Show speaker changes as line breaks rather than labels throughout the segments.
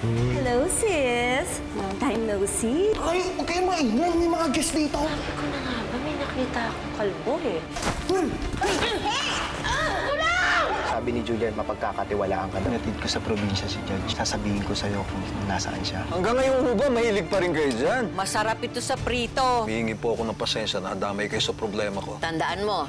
Hello, sis. Long time no see.
Ay, huwag kayong maingay. May mga guest dito.
Ako na nga ba, may nakita akong kalbo eh.
Sabi ni Julian, mapagkakatiwalaan ka daw.
Natid ko sa probinsya si Judge. Sasabihin ko sa'yo kung nasaan siya.
Hanggang ngayon ba, mahilig pa rin kayo dyan?
Masarap ito sa prito.
Hihingi po ako ng pasensya na damay kayo sa problema ko.
Tandaan mo,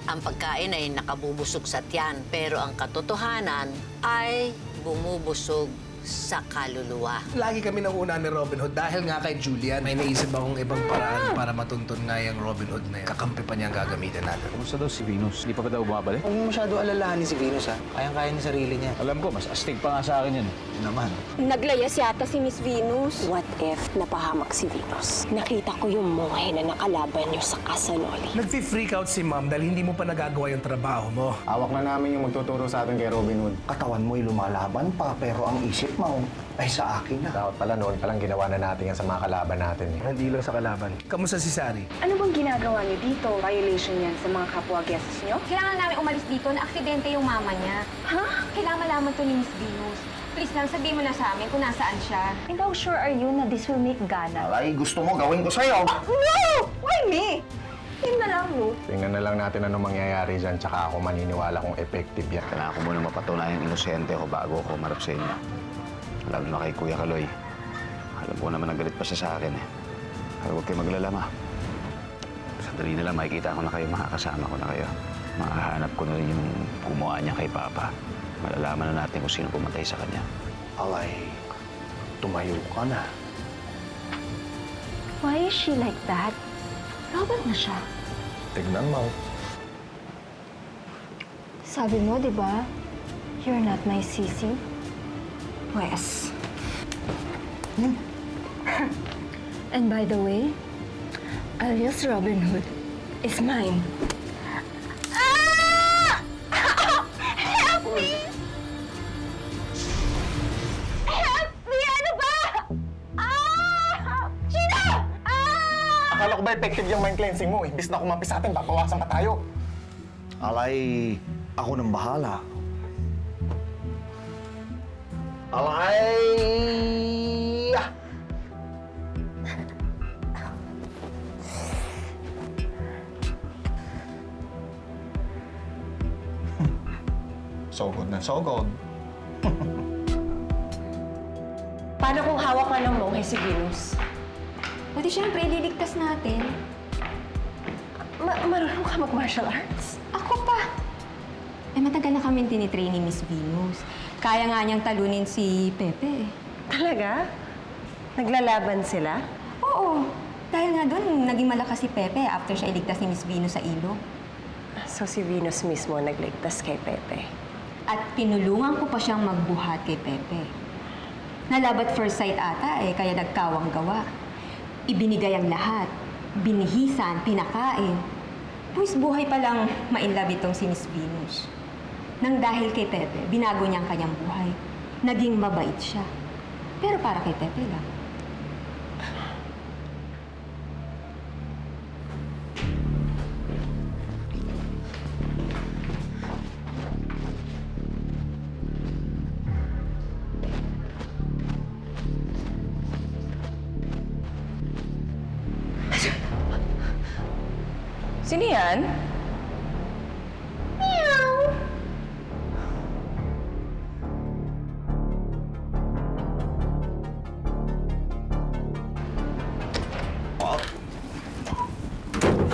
ang pagkain ay nakabubusog sa tiyan, pero ang katotohanan ay bumubusog sa kaluluwa.
Lagi kami nauna ni Robin Hood dahil nga kay Julian. May naisip akong ibang paraan para matuntun nga yung Robin Hood na yan. Kakampi pa niya ang gagamitin natin.
Kumusta daw si Venus? Di pa ba daw bumabalik?
Huwag mo masyado alalahanin si Venus, ha? Kayang-kaya niya sarili niya.
Alam ko, mas astig pa nga sa akin yun.
Yun naman.
Naglayas yata si Miss Venus.
What if napahamak si Venus? Nakita ko yung munghe na nakalaban niyo sa Casanoli.
Nag-freak out si Ma'am dahil hindi mo pa nagagawa yung trabaho mo.
Hawak na namin yung magtuturo sa atin kay Robin Hood.
Katawan mo'y lumalaban pa, pero ang isip mo ay sa akin na.
Dapat pala noon palang ginawa na natin yan sa mga kalaban natin.
Hindi lang sa kalaban. Kamusta si Sari?
Ano bang ginagawa niyo dito? Violation yan sa mga kapwa guests niyo?
Kailangan namin umalis dito na aksidente yung mama niya.
Ha?
Kailangan malaman to ni Miss Venus. Please lang, sabihin mo na sa amin kung nasaan siya.
And how sure are you na this will make Gana?
Alay, gusto mo gawin ko sa'yo.
No! Why me? Yun na lang, no?
Tingnan na lang natin ano mangyayari dyan, tsaka ako maniniwala kung effective yan.
Kailangan ko muna mapatunayan inosente ako bago ako marap sa inyo. Lalo na kay Kuya Kaloy. Alam ko naman nagalit pa siya sa akin eh. Pero huwag kayo maglalama. Sandali na lang makikita ko na kayo, makakasama ko na kayo. Makahanap ko na rin yung gumawa niya kay Papa. Malalaman na natin kung sino pumatay sa kanya.
Alay, tumayo ka na.
Why is she like that? Robot na siya.
Tignan mo.
Sabi mo, di ba? You're not my sisi. Wes. And by the way, alias Robin Hood is mine. Ah! Help me! Help me! Ano ba? Ah! Gina! Ah!
Akala ko ba effective yung mind cleansing mo? Imbis na kumampi sa atin, babawasan pa tayo.
Alay, ako nang bahala. Alay! Ah!
Sogod na sogod.
Paano kung hawak ka ng munghe si Venus?
Pati syempre, ililigtas natin.
Marunong ka mag-martial arts?
Ako pa. Eh, matagal na kami tinitrain ni Miss Venus. Kaya nga niyang talunin si Pepe.
Talaga? Naglalaban sila?
Oo. Dahil nga doon, naging malakas si Pepe after siya iligtas ni Miss Venus sa ilog.
So si Venus mismo nagligtas kay Pepe.
At tinulungan ko pa siyang magbuhat kay Pepe. Nalabat first sight ata eh, kaya nagkawang gawa. Ibinigay ang lahat. Binihisan, pinakain. Pues buhay pa lang ma-inlove itong si Miss Venus. Nang dahil kay Pepe, binago niya ang kanyang buhay. Naging mabait siya. Pero para kay Pepe lang.
Sino yan?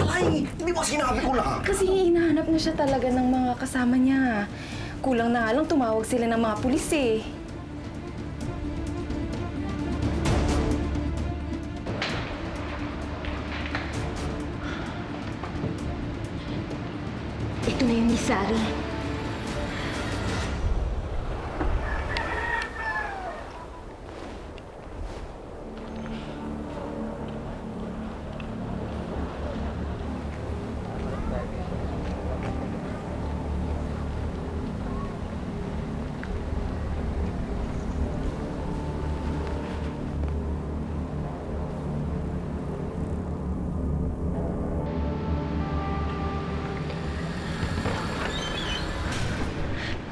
Alay, hindi ba sinabi ko na?
Kasi hinahanap na siya talaga ng mga kasama niya. Kulang na nga lang tumawag sila ng mga pulis eh.
Ito na yung Nisari.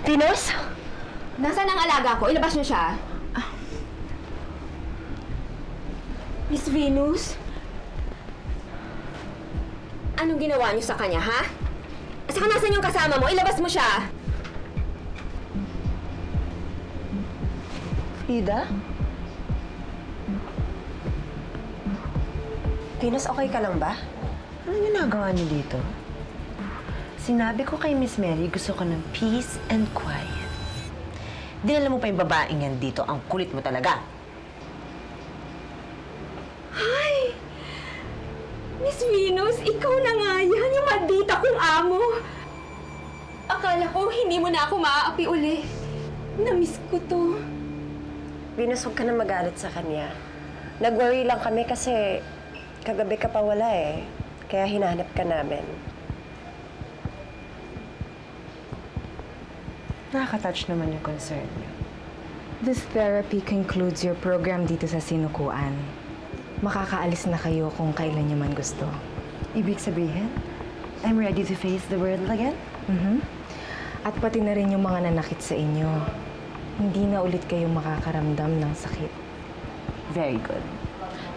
Venus?
Nasaan ang alaga ko? Ilabas niyo siya.
Miss Venus? Anong ginawa niyo sa kanya, ha? At saka nasan yung kasama mo? Ilabas mo siya!
Frida? Venus, okay ka lang ba?
Anong ginagawa niyo dito? Sinabi ko kay Miss Mary, gusto ko ng peace and quiet. Dinala mo pa yung babaeng yan dito. Ang kulit mo talaga.
Ay! Miss Venus, ikaw na nga yan, yung maldita kong amo! Akala ko hindi mo na ako maaapi uli. Namiss ko to.
Venus, huwag ka na magalit sa kanya. Nag-worry lang kami kasi kagabi ka pa wala eh. Kaya hinahanap ka namin.
Nakaka-touch naman yung concern niyo.
This therapy concludes your program dito sa Sinukuan. Makakaalis na kayo kung kailan niyo man gusto.
Ibig sabihin, I'm ready to face the world again?
At pati na rin yung mga nanakit sa inyo. Hindi na ulit kayong makakaramdam ng sakit.
Very good.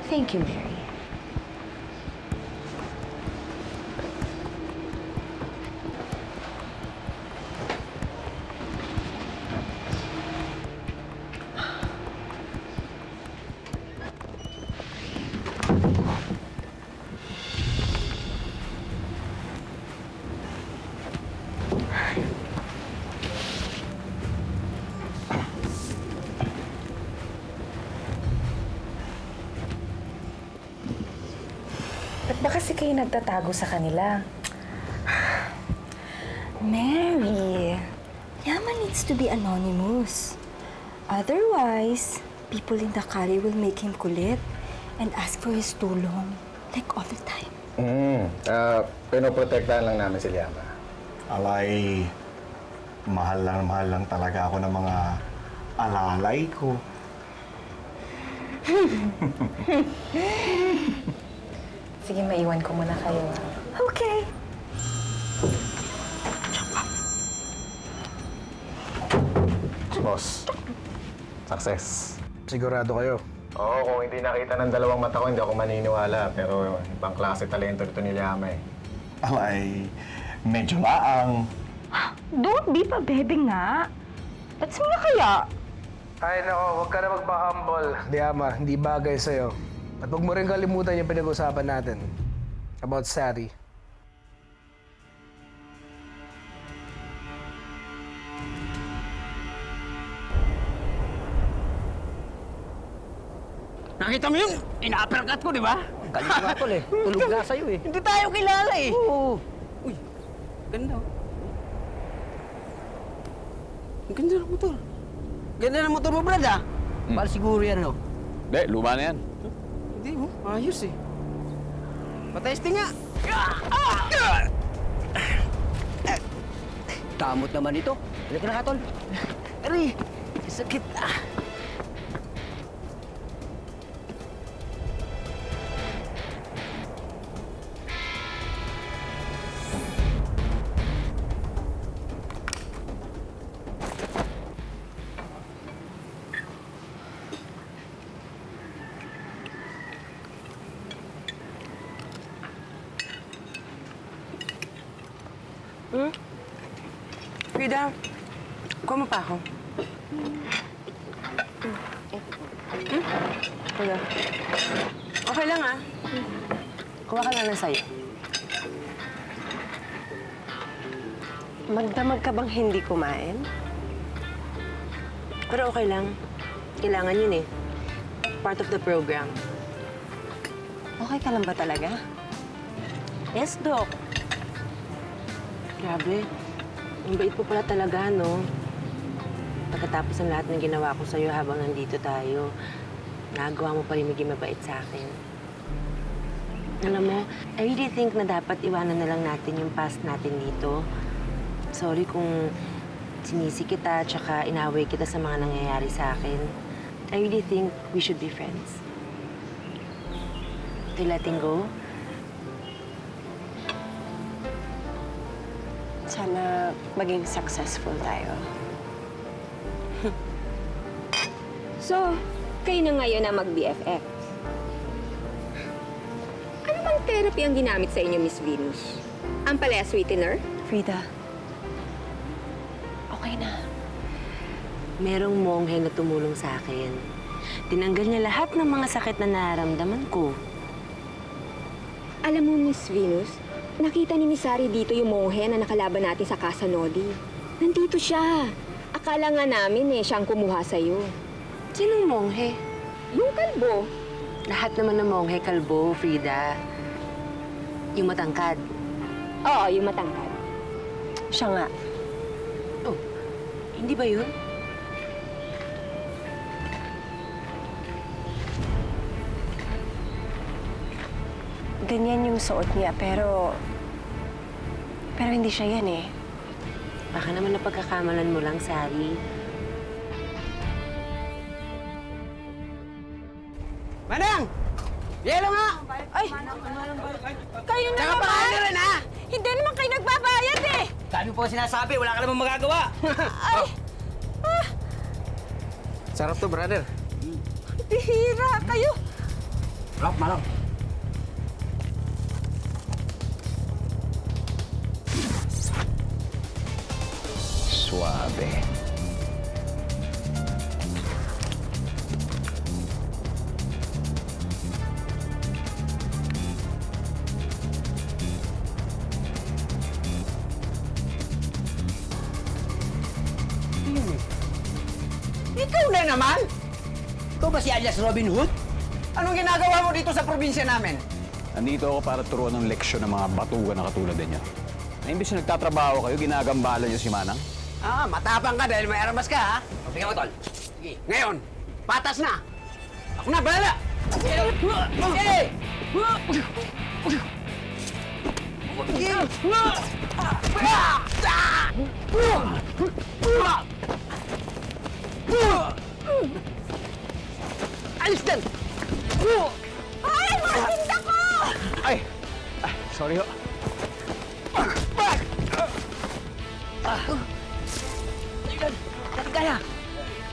Thank you, Mary.
Ba't ba kasi kayo nagtatago sa kanila?
Mary, Yaman needs to be anonymous. Otherwise, people in the Kali will make him kulit and ask for his tulong, like all the time.
Pinoprotektahan lang namin si Liama.
Alay, mahal lang talaga ako ng mga alalay ko.
Sige, maiwan ko muna kayo.
Okay.
Boss, success.
Sigurado kayo.
Oo, kung hindi nakita ng dalawang mata ko, hindi ako maniniwala. Pero ibang klase talento ito ni Liama eh.
Alay, medyo laang.
Don't be pabebe nga. Let's na kaya.
Ay, nako, huwag ka na magpa-humble. Diama, hindi bagay sa'yo. At huwag mo rin kalimutan yung pinag-usapan natin about Sari.
Nakita mo yun? Ina-uppercut ko, di ba? Galing ko nga tol eh. Tulog nga sa'yo eh. Hindi tayo kilala eh. Oo. Uy, ganda oh. Ang ganda ng motor. Ganda ng motor mo, Brad ah. Mahal siguro yan, no?
Hindi, luma na yan.
Hindi mo, ayos eh. Patesting nga. Damot naman ito. Halika na ka, tol. Aray, sakit ah.
Frida, kuha mo pa ako. Wala. Okay lang ah. Kuha ka lang ng sayo. Magdamag ka bang hindi kumain? Pero okay lang. Kailangan yun eh. Part of the program. Okay ka lang ba talaga? Yes, Doc. Grabe. Ang bait po pala talaga, no? Pagkatapos ng lahat ng ginawa ko sa'yo habang nandito tayo, nagawa mo pa rin maging mabait sa akin. Alam mo, I really think na dapat iwanan na lang natin yung past natin dito. Sorry kung sinisi kita tsaka inaway kita sa mga nangyayari sa akin. I really think we should be friends. To letting go? Sana maging successful tayo.
So, kayo na ngayon ang mag-BFF.
therapy ang ginamit sa inyo, Miss Venus? Ang palaya sweetener?
Frida, okay na.
Merong monghe na tumulong sa akin. Tinanggal niya lahat ng mga sakit na nararamdaman ko.
Alam mo, Miss Venus, nakita ni Miss Sari dito yung monghe na nakalaban natin sa Casa Nodi. Nandito siya. Akala nga namin siyang kumuha sa'yo.
Sinong monghe?
Yung kalbo.
Lahat naman ng monghe kalbo, Frida. Yung matangkad.
Oo, yung matangkad.
Siya nga.
Oh, hindi ba yun?
Ganyan yung suot niya, pero hindi siya yan eh.
Baka naman napagkakamalan mo lang, Sari.
Manang! Yelo nga!
Ay! Kayo na
Tsaka
naman!
paano rin, ha?
Hindi naman kayo nagbabayad eh!
Dami po sinasabi, wala ka namang magagawa.
Ay!
Sarap to, brother.
Bihira kayo!
Manang.
Suabe.
Ikaw na naman? Ikaw ba si alias Robin Hood? Anong ginagawa mo dito sa probinsya namin?
Nandito ako para turuan ng leksyon ng mga batugan na katulad ninyo. Na imbis na nagtatrabaho kayo, ginagambala niyo si Manang.
Ah, matapang ka dahil may armas ka, ha? O, tingnan mo, tol. Sige, ngayon, patas na. Ako na, balala! Sige! Alis din!
Ay! Masinda ko!
Ay! Sorry ho.
Sakit kaya!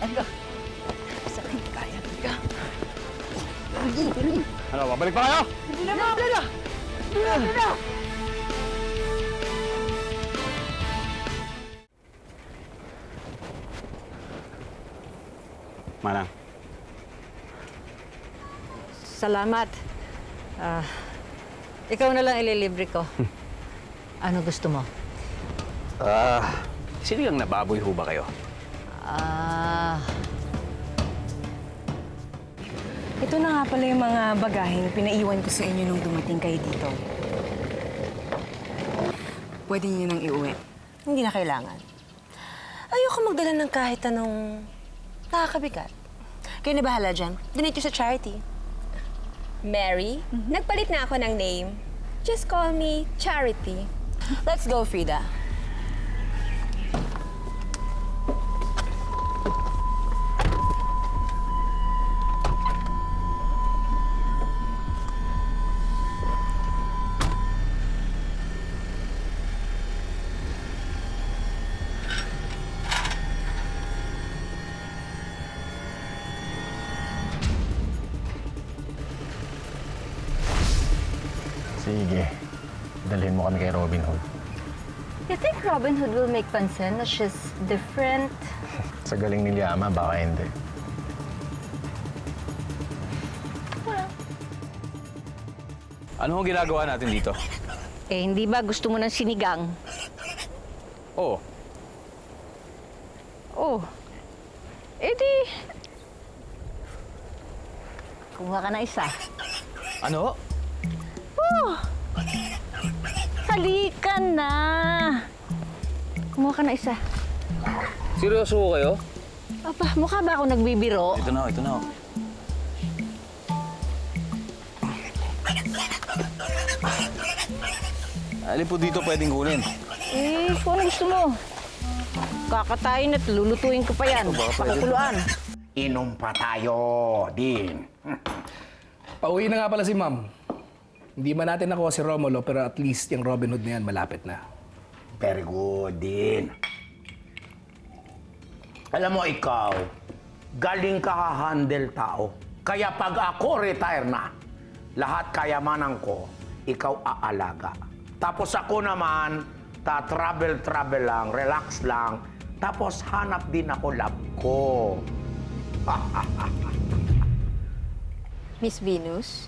Halika! Sakit kaya, halika!
Ano, babalik pa kayo?
Hindi na! Hindi na!
Manang.
Salamat. Ikaw na lang ililibre ko. Ano gusto mo?
Sinigang na baboy ho ba kayo?
Ito na nga pala yung mga bagaheng pinaiwan ko sa inyo nung dumating kayo dito. Pwede niyo nang iuwi.
Hindi na kailangan. Ayoko magdala ng kahit anong nakakabigat. Kayo na bahala dyan. Donate sa charity.
Mary, nagpalit na ako ng name. Just call me Charity.
Let's go, Frida.
Sige, dalhin mo kami kay Robin Hood.
You think Robin Hood will make pansin na she's different?
Sa galing ni Liama, baka hindi.
Ano ang ginagawa natin dito?
Hindi ba gusto mo ng sinigang?
Oo.
Oh. Di... Kumuha ka na isa.
Ano?
Halika na! Kumuha ka na isa.
Seryoso ho kayo?
Aba, mukha ba ako nagbibiro?
Ito na, ito na. Alin po dito pwedeng kunin?
Kung ano gusto mo. Kakatayin at lulutuin ko pa yan. Pakukuluan.
Inom pa tayo, Din.
Pauwi na nga pala si Ma'am. Hindi man natin nakuha si Romulo, pero at least yung Robin Hood na yan, malapit na.
Very good, Din. Alam mo ikaw, galing ka ka-handle tao. Kaya pag ako retire na, lahat kayamanan ko,
ikaw aalaga. Tapos ako naman, travel lang, relax lang. Tapos hanap din ako love ko.
Miss Venus,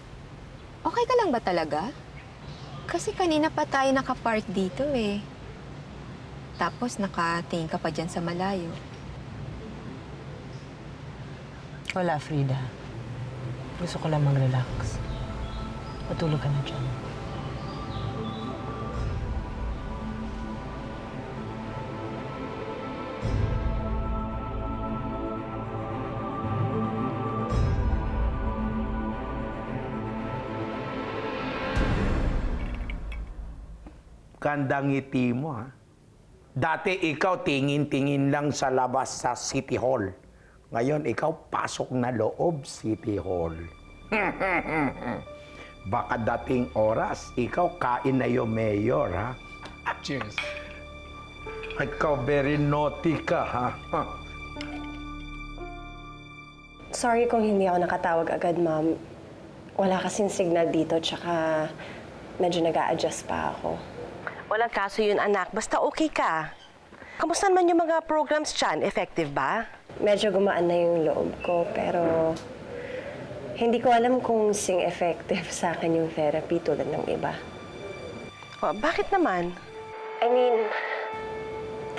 okay ka lang ba talaga? Kasi kanina pa tayo nakapark dito eh. Tapos nakatingin ka pa dyan sa malayo.
Wala, Frida. Gusto ko lang mag-relax. Matulog ka na dyan.
Gandang ngiti mo, ha? Dati ikaw tingin-tingin lang sa labas sa City Hall. Ngayon, ikaw pasok na loob City Hall. Baka dating oras, ikaw kain na yung mayor, ha?
Cheers.
Ikaw very naughty ka, ha?
Sorry kung hindi ako nakatawag agad, ma'am. Wala kasing signal dito, tsaka medyo nag-a-adjust pa ako.
Walang kaso yun, anak. Basta okay ka. Kamusta naman yung mga programs dyan? Effective ba?
Medyo gumaan na yung loob ko, pero hindi ko alam kung sing effective sa akin yung therapy tulad ng iba.
Oh, bakit naman?
I mean,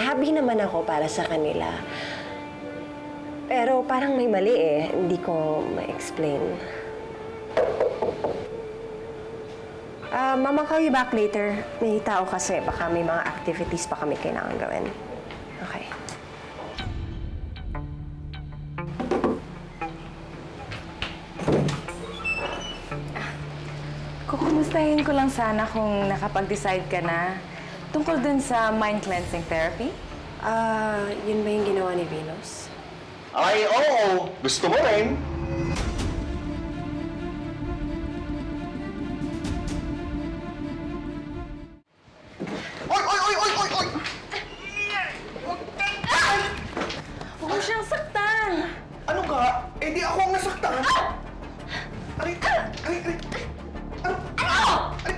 happy naman ako para sa kanila. Pero parang may mali eh. Hindi ko ma-explain. Mama, call you back later. May tao kasi. Baka may mga activities pa kami kailangan gawin. Okay.
Kukumustahin ko lang sana kung nakapag-decide ka na tungkol dun sa mind cleansing therapy.
Yun ba yung ginawa ni Venus?
Ay, oo. Gusto mo rin? Oy, oy, oy, oy, oy, oy!
Huwag mo siyang saktan!
Ano ka? Eh di ako ang nasaktan. Aray, aray, aray. Ano? Aray,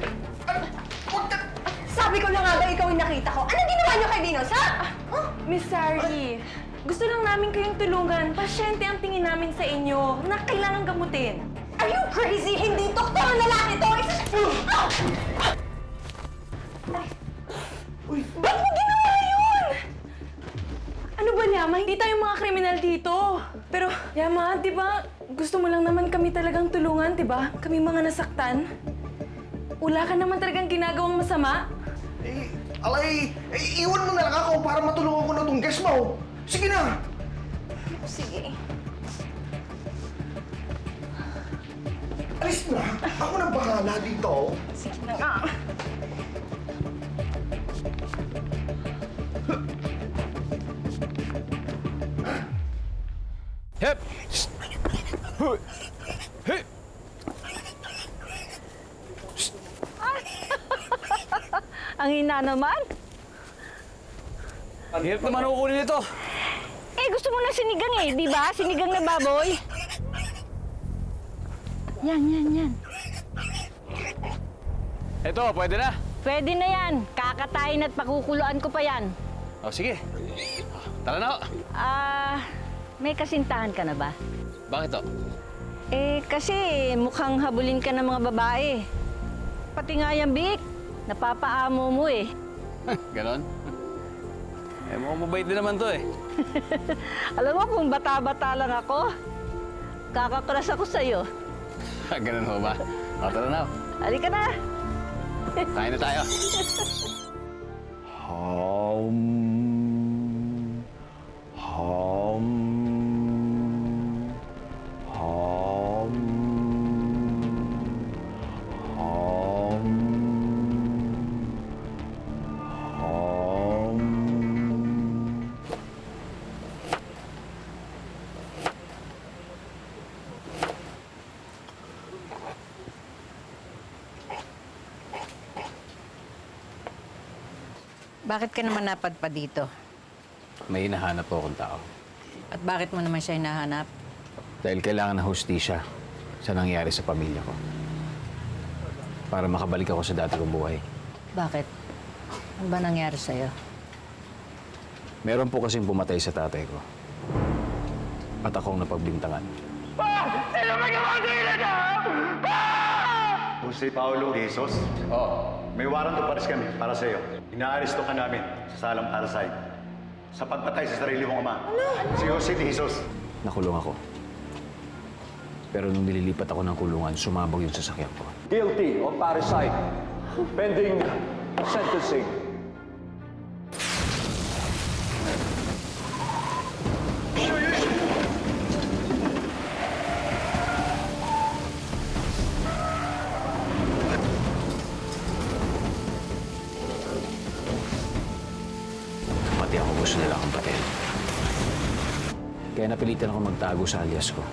aray. Huwag ka.
Sabi ko na nga ba ikaw yung nakita ko? Anong ginawa niyo kay Venus, ha?
Miss Sari, gusto lang namin kayong tulungan. Pasyente ang tingin namin sa inyo na kailangan gamutin.
Are you crazy? Hindi doktor ang lalaki to!
Ba't mo ginawa yun? Ano ba, Yama? Hindi tayo mga kriminal dito. Pero, Yama, di ba, gusto mo lang naman kami talagang tulungan, di ba? Kami mga nasaktan. Wala ka naman talagang ginagawang masama.
Eh, alay, iwan mo na lang ako para matulungan ko na itong guest mo. Sige na.
Sige.
Alis na. Ako na bahala dito.
Sige na nga.
Hep! Huy! Hey!
Ang hina naman.
Ang hirap naman kukunin ito.
Eh, gusto mo na sinigang eh, di ba? Sinigang na baboy. Yan.
Ito, pwede na.
Pwede na yan. Kakatayin at pakukuluan ko pa yan.
O, sige. Tara na.
May kasintahan ka na ba?
Bakit to?
Eh, kasi mukhang habulin ka ng mga babae. Pati nga yung Vic, napapaamo mo eh.
Ganon? Eh, mukhang mabait din naman to eh.
Alam mo, kung bata-bata lang ako, kakakras ako sa'yo.
Ganon ho ba? O, tara na.
Halika na!
Kain na tayo.
Bakit ka naman napadpad dito?
May hinahanap po akong tao.
At bakit mo naman siya hinahanap?
Dahil kailangan ng hustisya sa nangyari sa pamilya ko. para makabalik ako sa dati kong buhay.
Bakit? Ano ba nangyari sa'yo?
Meron po kasing pumatay sa tatay ko. At akong napagbintangan.
Jose Paulo Jesus? Oo. May warrant of arrest kami para sa iyo. Inaaresto ka namin sa salang parasite. Sa pagpatay sa sarili mong ama. Si Jose de Jesus.
Nakulong ako. Pero nung nililipat ako ng kulungan, sumabog yung sasakyan ko.
Guilty of parricide. Pending sentencing.
Pati ako gusto nila akong patel. Kaya napilitan ako magtago sa alias ko.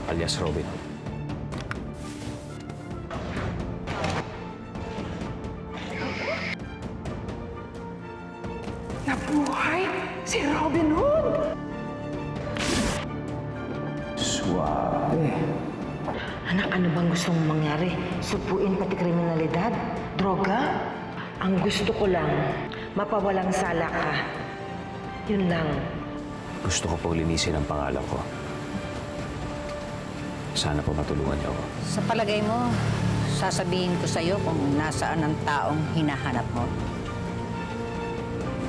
Alias Robin Hood.
Nabuhay si Robin Hood!
Suwabe.
Anak, ano bang gusto mong mangyari? Supuin pati kriminalidad? Droga? Ang gusto ko lang, mapawalang sala ka. Yun lang.
Gusto ko po linisin ang pangalan ko. Sana po matulungan niyo ako.
Sa palagay mo, sasabihin ko sa'yo kung nasaan ang taong hinahanap mo.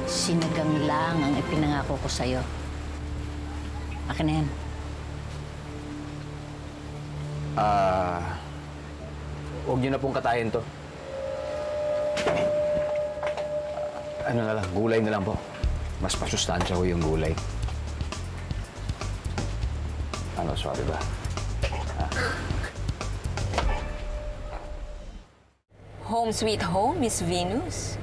Sinigang lang ang ipinangako ko sa'yo. Akin na yan.
Huwag niyo na pong katayin to. Ano na lang, gulay na lang po. Mas masustansya ko yung gulay. Ano, sorry ba?
Home sweet home, Miss Venus.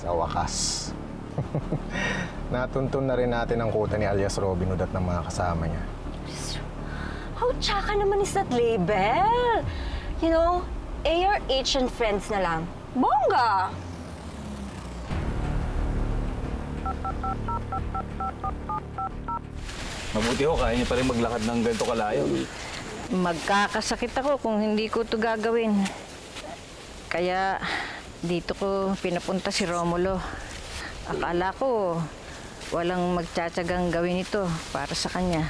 Sa wakas. Natuntun na rin natin ang kuta ni alias Robin Hood at ng mga kasama niya.
How tsaka naman is that label? You know, ARH and friends na lang. Bongga!
Mabuti ho, kaya niyo pa rin maglakad ng ganito kalayo.
Magkakasakit ako kung hindi ko ito gagawin. Kaya dito ko pinapunta si Romulo. Akala ko walang magtsatsagang gawin ito para sa kanya.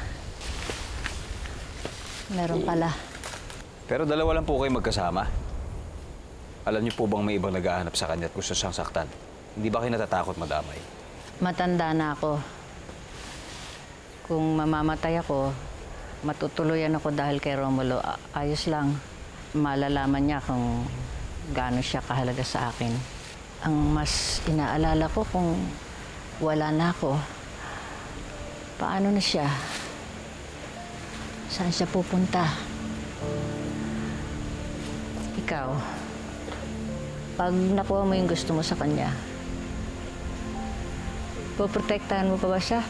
Meron pala.
Pero dalawa lang po kayo magkasama. Alam niyo po bang may ibang nag-aanap sa kanya at gusto siyang saktan? Hindi ba kayo natatakot madamay?
Matanda na ako. Kung mamamatay ako, matutuluyan ako dahil kay Romulo. Ayos lang. Malalaman niya kung gaano siya kahalaga sa akin. Ang mas inaalala ko kung wala na ako, paano na siya? Saan siya pupunta? Ikaw, pag nakuha mo yung gusto mo sa kanya, poprotektahan mo pa ba siya?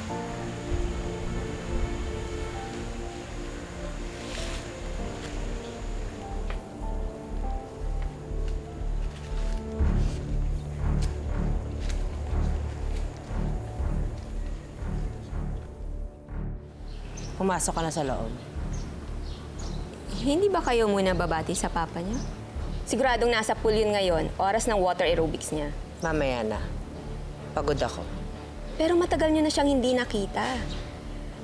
Pumasok ka na sa loob.
Hindi ba kayo muna babati sa papa niya? Siguradong nasa pool yun ngayon, oras ng water aerobics niya.
Mamaya na. Pagod ako.
Pero matagal niyo na siyang hindi nakita.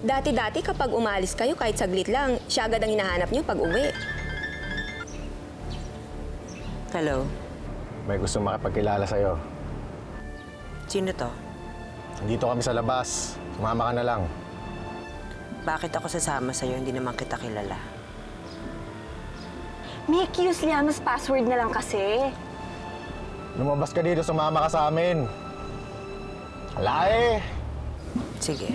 Dati-dati kapag umalis kayo kahit saglit lang, siya agad ang hinahanap niyo pag uwi.
Hello?
May gusto makipagkilala sa'yo.
Sino to?
Dito kami sa labas. Sumama ka na lang.
Bakit ako sasama sa'yo? Hindi naman kita kilala.
Mickey, use Liano's password na lang kasi.
Lumabas ka dito, sumama ka sa amin. Wala eh.
Sige.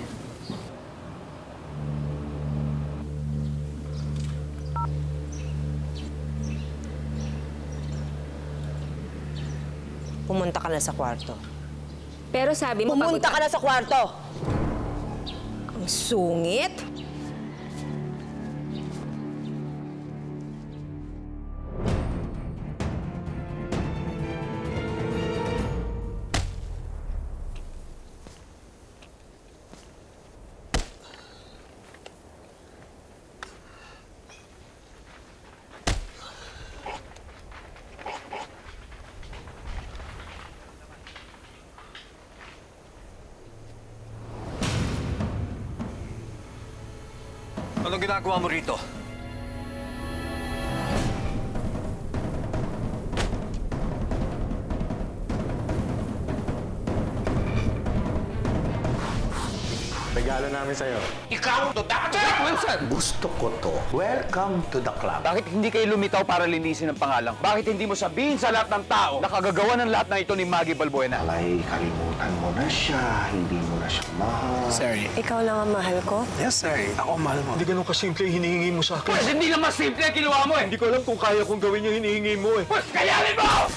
Pumunta ka na sa kwarto.
Pero sabi mo...
Pumunta ka na sa kwarto!
sungit.
Anong ginagawa mo rito?
Regalo namin sa'yo.
Ikaw to dapat! Wilson! Gusto ko to. Welcome to the club.
Bakit hindi kayo lumitaw para linisin ang pangalan? Bakit hindi mo sabihin sa lahat ng tao na kagagawa ng lahat ng ito ni Maggie Balbuena?
Alay, kalimutan mo na siya. Hindi mo na siya mahal.
Sorry. Ikaw lang ang mahal ko?
Yes, sorry. Ako ang mahal mo.
Hindi ganun kasimple yung hinihingi mo sa akin.
Pwes, hindi naman simple ang ginawa mo eh!
Hindi ko alam kung kaya kong gawin yung hinihingi mo eh.
Pwes, kayanin mo!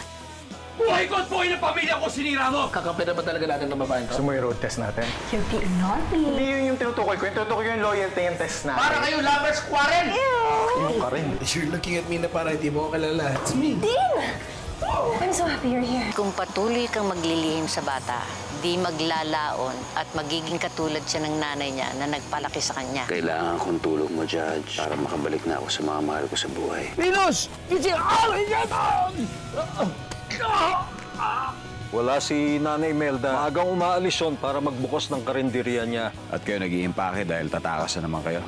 Buhay ko at buhay ng pamilya ko sinira mo!
Kakampi na ba talaga natin ng babaeng to?
Gusto mo yung road test natin?
You're being naughty.
Hindi yun yung tinutukoy ko. Yung tinutukoy ko yung loyalty and test natin.
Para kayo lovers quarrel!
Yung ka rin.
You're looking at me na para hindi mo ko kilala. It's me.
I'm so happy you're here.
Kung patuloy kang maglilihim sa bata, di maglalaon at magiging katulad siya ng nanay niya na nagpalaki sa kanya.
Kailangan kong tulong mo, Judge, para makabalik na ako sa mga mahal ko sa buhay.
Venus!
Wala si Nanay Melda. Maagang umaalis yun para magbukas ng karinderya niya.
At kayo nag-iimpake dahil tatakas na naman kayo.